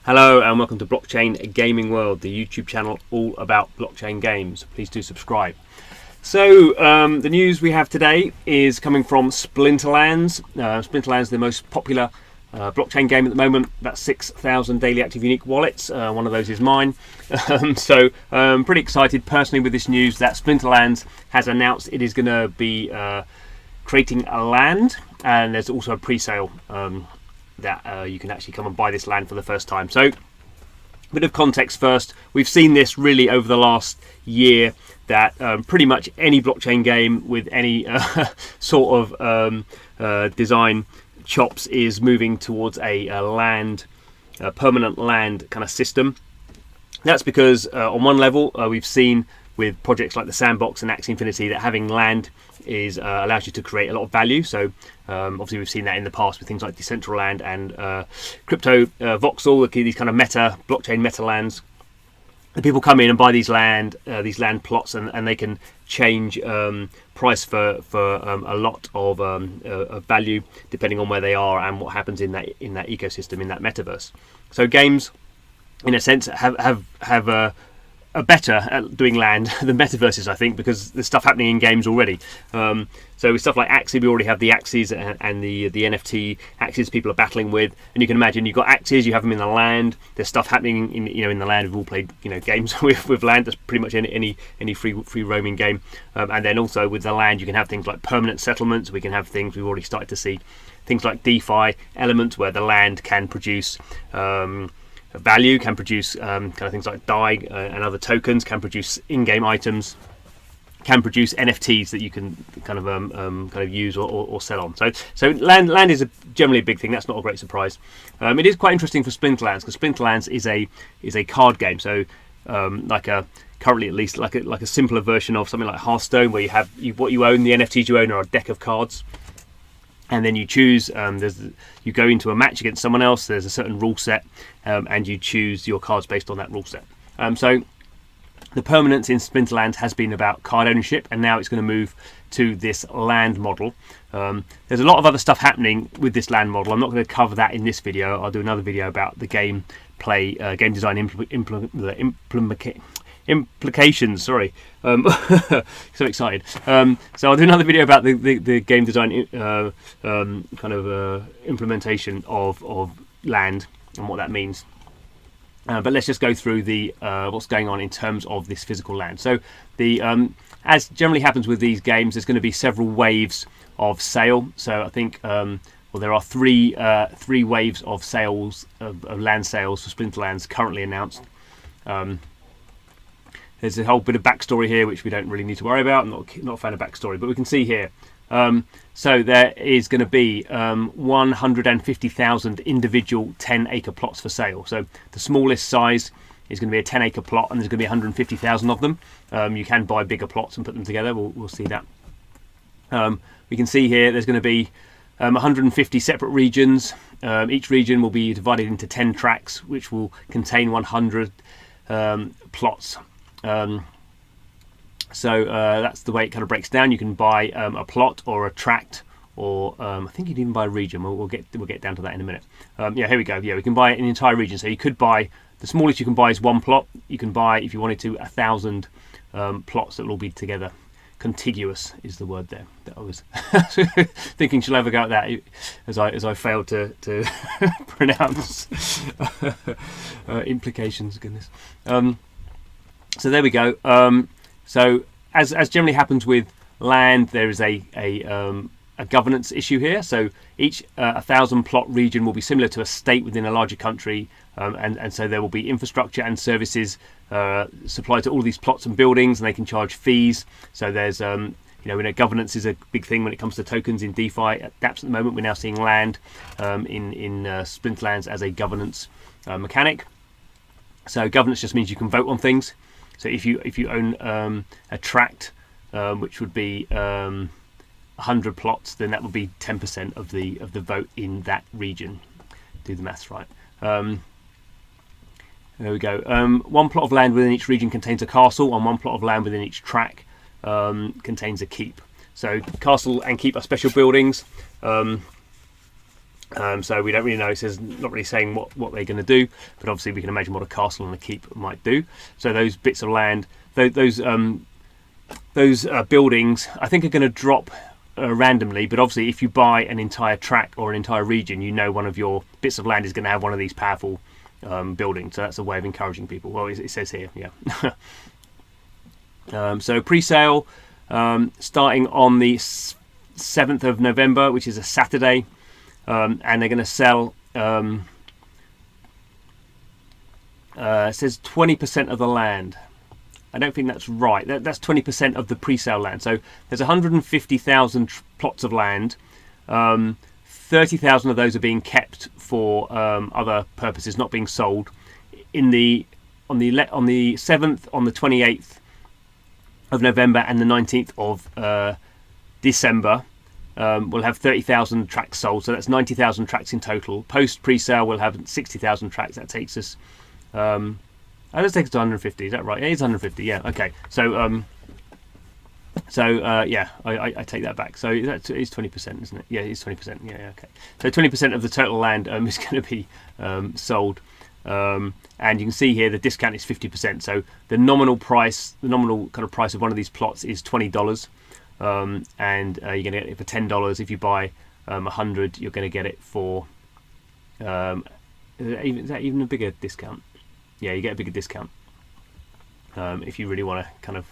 Hello and welcome to Blockchain Gaming World, the YouTube channel all about blockchain games. Please do subscribe. So the news we have today is coming from Splinterlands. Splinterlands is the most popular blockchain game at the moment. That's 6,000 daily active unique wallets. One of those is mine. So I'm pretty excited personally with this news that Splinterlands has announced it is going to be creating a land, and there's also a pre-sale that you can actually come and buy this land for the first time. So a bit of context first. We've seen this really over the last year that pretty much any blockchain game with any sort of design chops is moving towards a permanent land kind of system. That's because on one level we've seen with projects like the Sandbox and Axie Infinity that having land is allows you to create a lot of value. So obviously we've seen that in the past with things like Decentraland and Crypto Voxel, these kind of blockchain meta lands. The people come in and buy these land plots, and they can change price for a lot of value depending on where they are and what happens in that ecosystem, in that metaverse. So games, in a sense, have are better at doing land than metaverses, I think, because there's stuff happening in games already. So with stuff like Axie, we already have the Axies and the NFT Axies people are battling with, and you can imagine you've got Axies, you have them in the land. There's stuff happening in the land. We've all played games with land. That's pretty much any free roaming game. And then also with the land, you can have things like permanent settlements. We can have things we've already started to see, things like DeFi elements where the land can produce value, can produce kind of things like DAI and other tokens, can produce in-game items, can produce NFTs that you can kind of use or sell on. So land is generally a big thing. That's not a great surprise. It is quite interesting for Splinterlands because Splinterlands is a card game. So currently at least like a simpler version of something like Hearthstone, where what you own, the NFTs you own are a deck of cards. And then you choose, you go into a match against someone else, there's a certain rule set, and you choose your cards based on that rule set. So the permanence in Splinterlands has been about card ownership, and now it's going to move to this land model. There's a lot of other stuff happening with this land model. I'm not going to cover that in this video. I'll do another video about the game design implications. Sorry, so excited. So I'll do another video about the game design implementation of land and what that means. But let's just go through the what's going on in terms of this physical land. So as generally happens with these games, there's going to be several waves of sale. So I think there are three waves of sales of land sales for Splinterlands currently announced. There's a whole bit of backstory here which we don't really need to worry about. I'm not a fan of backstory, but we can see here. So there is going to be 150,000 individual 10-acre plots for sale. So the smallest size is going to be a 10-acre plot, and there's going to be 150,000 of them. You can buy bigger plots and put them together. We'll see that. We can see here there's going to be 150 separate regions. Each region will be divided into 10 tracks, which will contain 100 plots. So that's the way it kind of breaks down. You can buy a plot or a tract, or I think you can even buy a region. We'll get down to that in a minute. Here we go. Yeah, we can buy an entire region. So you could buy, the smallest you can buy is one plot. You can buy, if you wanted to, 1,000 plots that will all be together. Contiguous is the word there that I was thinking. Shall I ever go at that as I failed to pronounce implications. Goodness. So there we go. So as generally happens with land, there is a governance issue here. So each 1,000 plot region will be similar to a state within a larger country, and so there will be infrastructure and services supplied to all these plots and buildings, and they can charge fees. So there's governance is a big thing when it comes to tokens in DeFi. At dApps at the moment, we're now seeing land in Splinterlands as a governance mechanic. So governance just means you can vote on things. So if you own a tract, which would be 100 plots, then that would be 10% of the vote in that region. Do the maths right. There we go. One plot of land within each region contains a castle, and one plot of land within each track contains a keep. So castle and keep are special buildings. So we don't really know. It says not really saying what they're going to do, but obviously we can imagine what a castle and a keep might do. So those bits of land, those buildings, I think are going to drop randomly. But obviously, if you buy an entire tract or an entire region, you know one of your bits of land is going to have one of these powerful buildings. So that's a way of encouraging people. Well, it says here, yeah. So pre-sale starting on the 7th of November, which is a Saturday. And they're going to sell, it says 20% of the land. I don't think that's right. That's 20% of the pre-sale land. So there's 150,000 plots of land. 30,000 of those are being kept for other purposes, not being sold. On the 7th, on the 28th of November, and the 19th of December. We'll have 30,000 tracts sold, so that's 90,000 tracts in total. Post pre-sale, we'll have 60,000 tracts. That takes us, let's take us to 150. Is that right? Yeah, it's 150. Yeah, okay. So, yeah, I take that back. So that is 20%, isn't it? Yeah, it's 20%. Yeah, okay. So 20% of the total land is going to be sold, and you can see here the discount is 50%. So the nominal price, the nominal kind of price of one of these plots is $20. And you're going to get it for $10. If you buy 100, you're going to get it for is that even a bigger discount? Yeah, you get a bigger discount if you really want to kind of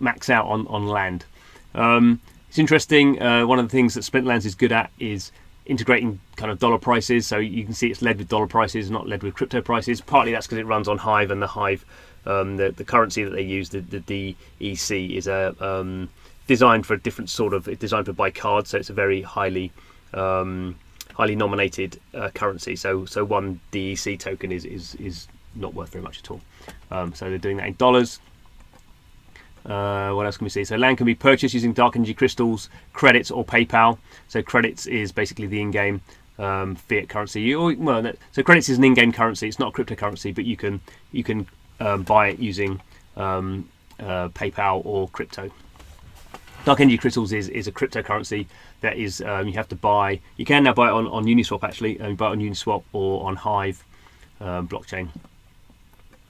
max out on land. It's interesting. One of the things that Splinterlands is good at is integrating kind of dollar prices. So you can see it's led with dollar prices, not led with crypto prices. Partly that's because it runs on Hive, and the Hive, the currency that they use, the DEC, is a designed for a different sort of, it's designed for buy cards, so it's a very highly nominated currency. So one DEC token is not worth very much at all. So they're doing that in dollars. What else can we see? So land can be purchased using dark energy crystals, credits, or PayPal. So credits is basically the in-game fiat currency. So credits is an in-game currency. It's not a cryptocurrency, but you can buy it using PayPal or crypto. Dark energy crystals is a cryptocurrency that is you have to buy. You can now buy it on Uniswap actually. You buy it on Uniswap or on Hive blockchain.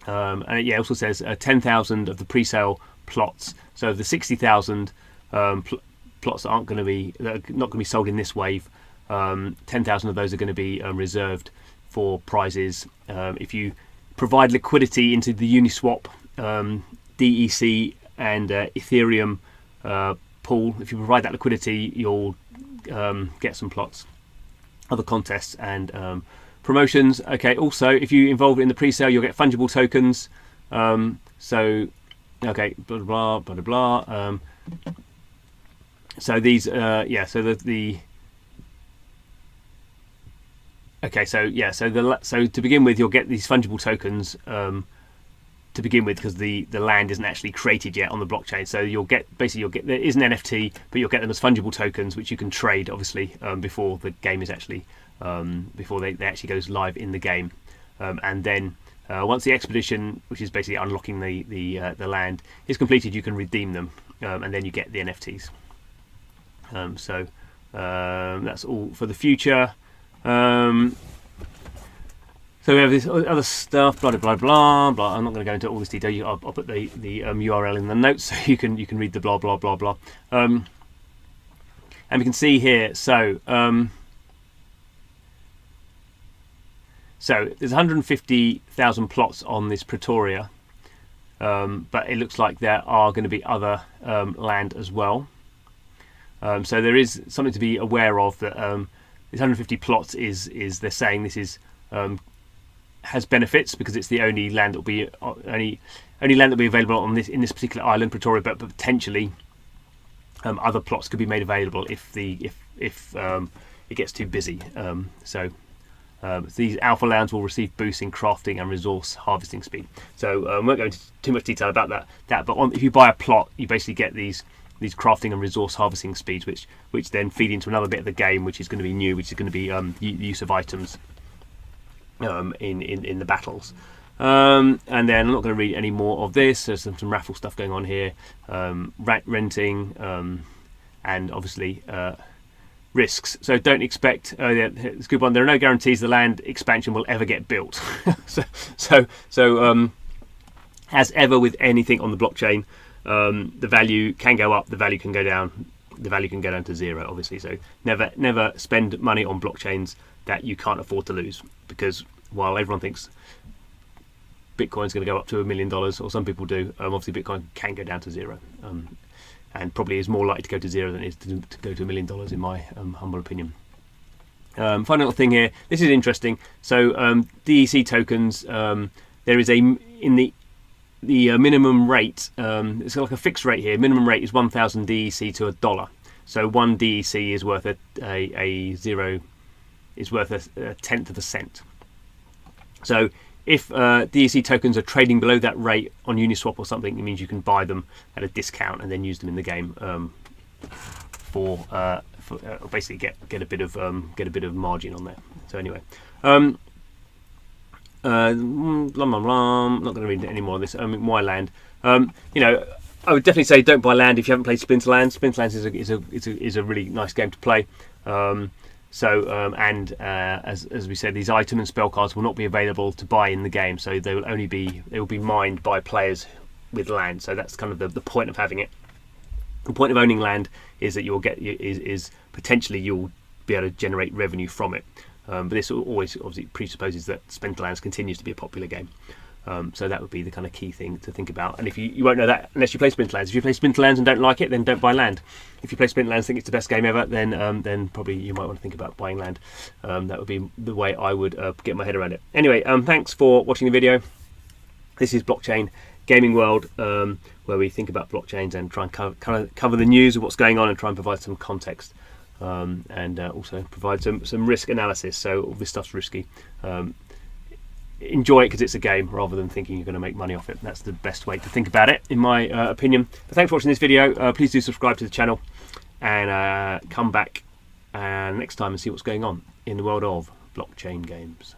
And it also says 10,000 of the pre-sale plots. So the 60,000 plots that not going to be sold in this wave, 10,000 of those are going to be reserved for prizes. If you provide liquidity into the Uniswap, DEC, and Ethereum pool, if you provide that liquidity, you'll get some plots, other contests, and promotions. Okay, also if you involve it in the pre-sale, you'll get fungible tokens. So okay, blah blah blah blah blah. So these so the okay, so yeah, so to begin with, you'll get these fungible tokens to begin with, because the land isn't actually created yet on the blockchain. So you'll get there is an NFT, but you'll get them as fungible tokens, which you can trade obviously before the game is actually before they actually goes live in the game. And then once the expedition, which is basically unlocking the land, is completed, you can redeem them, and then you get the NFTs. So that's all for the future. So we have this other stuff, blah blah blah blah. I'm not going to go into all this detail. I'll put the URL in the notes so you can read the blah blah blah blah. And we can see here. So there's 150,000 plots on this Pretoria, but it looks like there are going to be other land as well. So there is something to be aware of, that this 150 plots is they're saying this is has benefits because it's the only land that will be only land that will be available on this in this particular island, Pretoria, but potentially other plots could be made available if it gets too busy. So these alpha lands will receive boosts in crafting and resource harvesting speed. So I won't go into too much detail about that. But if you buy a plot, you basically get these crafting and resource harvesting speeds, which then feed into another bit of the game, which is going to be new, which is going to be the use of items in the battles. And then I'm not going to read any more of this. There's some raffle stuff going on here, renting, and obviously risks. So don't expect. It's a good one. There are no guarantees the land expansion will ever get built. so as ever with anything on the blockchain, the value can go up, the value can go down, the value can go down to zero, obviously. So never spend money on blockchains that you can't afford to lose, because while everyone thinks Bitcoin's going to go up to $1 million, or some people do, obviously Bitcoin can go down to zero, and probably is more likely to go to zero than it is to go to $1 million, in my humble opinion. Final little thing here. This is interesting. So DEC tokens, there is in the minimum rate. It's like a fixed rate here. Minimum rate is 1,000 DEC to $1. So one DEC is worth a tenth of a cent. So if DEC tokens are trading below that rate on Uniswap or something, it means you can buy them at a discount and then use them in the game for basically get a bit of margin on there. So anyway, I'm not going to read any more of this. Why land? I would definitely say don't buy land if you haven't played Splinterlands. Splinterlands is a really nice game to play. As we said, these item and spell cards will not be available to buy in the game, so they will be mined by players with land. So that's kind of the point of having it. The point of owning land is that you'll get is potentially you'll be able to generate revenue from it. But this always obviously presupposes that Splinterlands continues to be a popular game. So that would be the kind of key thing to think about. And if you won't know that unless you play Splinterlands. If you play Splinterlands and don't like it, then don't buy land. If you play Splinterlands and think it's the best game ever, then probably you might want to think about buying land. That would be the way I would get my head around it. Anyway, thanks for watching the video. This is Blockchain Gaming World, where we think about blockchains and try and cover the news of what's going on and try and provide some context. And also provide some risk analysis. So all this stuff's risky. Enjoy it because it's a game, rather than thinking you're going to make money off it. That's the best way to think about it, in my opinion. But thanks for watching this video. Please do subscribe to the channel, and come back next time and see what's going on in the world of blockchain games.